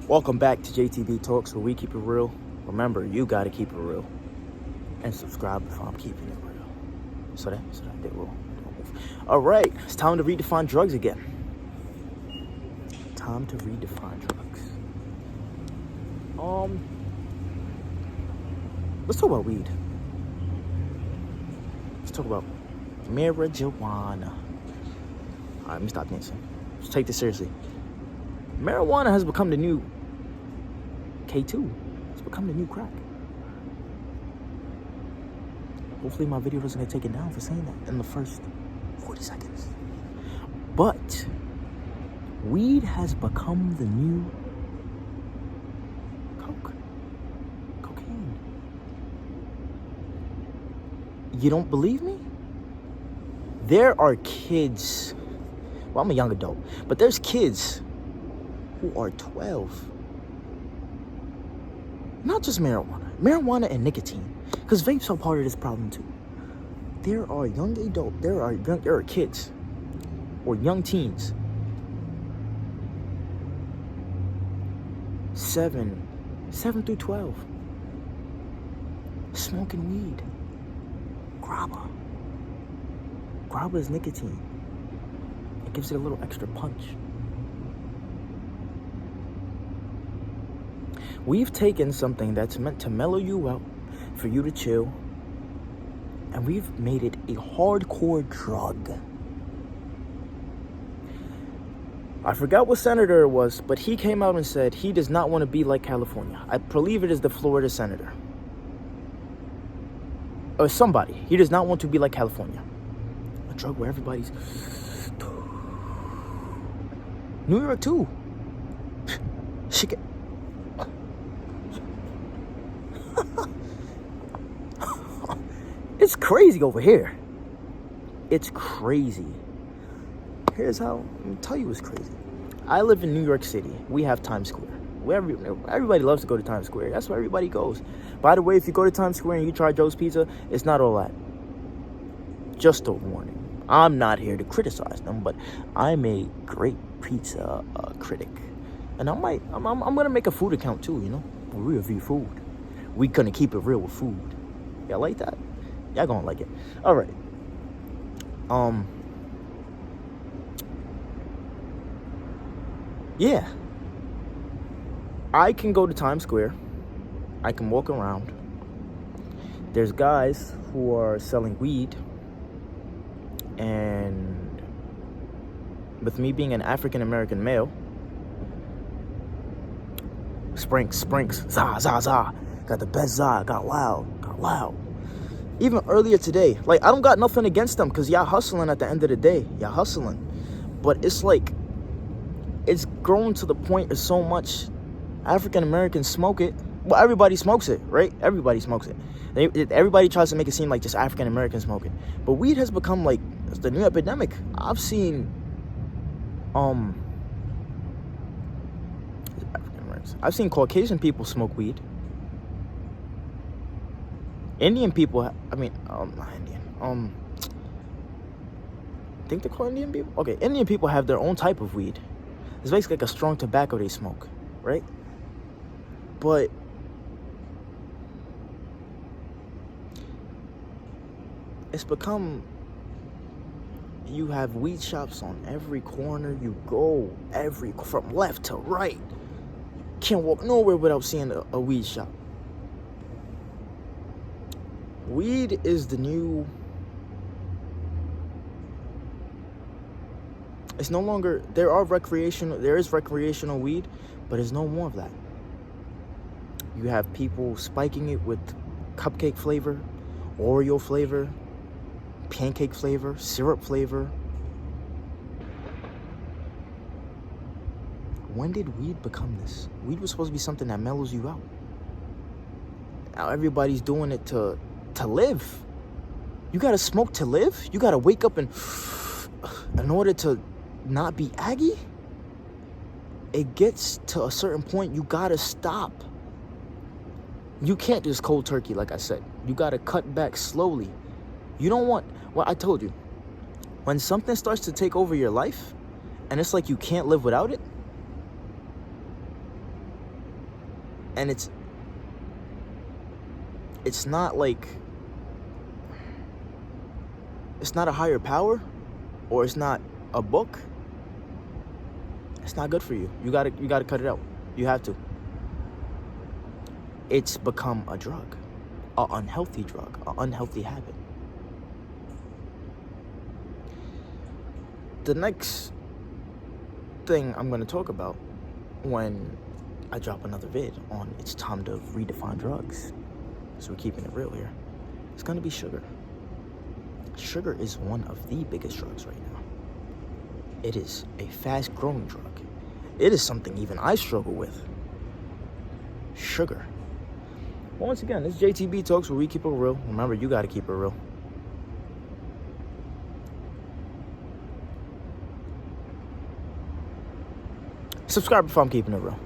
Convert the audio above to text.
Welcome back to JTB Talks, where we keep it real. Remember, you gotta keep it real. And subscribe if I'm keeping it real. So that did roll. All right, it's time to redefine drugs again. Time to redefine drugs. Let's talk about weed. Let's talk about marijuana. All right, let me stop dancing. Let's take this seriously. Marijuana has become the new K2. It's become the new crack. Hopefully my video doesn't get taken down for saying that in the first 40 seconds. But weed has become the new cocaine. You don't believe me? There are kids, well, I'm a young adult, but there's kids who are 12. Not just marijuana and nicotine, because vapes are part of this problem too. There are kids or young teens, 7 through 12, smoking weed. Grabba is nicotine. It gives it a little extra punch. We've taken something that's meant to mellow you out, for you to chill, and we've made it a hardcore drug. I forgot what senator it was, but he came out and said he does not want to be like California. I believe it is the Florida senator. Or somebody. He does not want to be like California. A drug where everybody's... New York too. It's crazy over here. It's crazy. Here's how, let me tell you what's crazy. I live in New York City. We have Times Square. Everybody loves to go to Times Square. That's where everybody goes. By the way, if you go to Times Square and you try Joe's Pizza, it's not all that. Just a warning. I'm not here to criticize them, but I'm a great pizza critic. And I'm gonna make a food account too, you know? We review food. We gonna keep it real with food. Y'all like that? Y'all gonna like it. All right. Yeah. I can go to Times Square. I can walk around. There's guys who are selling weed. And with me being an African-American male, sprinks, za, za, za. Got the best za, got loud. Even earlier today, like, I don't got nothing against them, because y'all hustling at the end of the day. Y'all hustling. But it's like, it's grown to the point of so much African-Americans smoke it. Well, everybody smokes it, right? Everybody smokes it. Everybody tries to make it seem like just African-Americans smoke it. But weed has become like the new epidemic. I've seen, I've seen Caucasian people smoke weed. Indian people, not Indian. I think they're called Indian people? Okay, Indian people have their own type of weed. It's basically like a strong tobacco they smoke, right? But it's become, you have weed shops on every corner you go, from left to right. Can't walk nowhere without seeing a weed shop. Weed is the new... It's no longer... There is recreational weed, but there's no more of that. You have people spiking it with cupcake flavor, Oreo flavor, pancake flavor, syrup flavor. When did weed become this? Weed was supposed to be something that mellows you out. Now everybody's doing it to live. You gotta smoke to live? You gotta wake up and in order to not be aggy? It gets to a certain point, you gotta stop. You can't just cold turkey, like I said. You gotta cut back slowly. You don't want, well, I told you, when something starts to take over your life and it's like you can't live without it, And it's not like, it's not a higher power, or it's not a book. It's not good for you. You gotta cut it out. You have to. It's become a drug, an unhealthy drug, an unhealthy habit. The next thing I'm gonna talk about when I drop another vid on it's time to redefine drugs, so we're keeping it real here, it's gonna be sugar. Sugar is one of the biggest drugs right now. It is a fast-growing drug. It is something even I struggle with. Sugar. Once again, this JTB Talks, where we keep it real. Remember, you gotta keep it real. Subscribe if I'm keeping it real.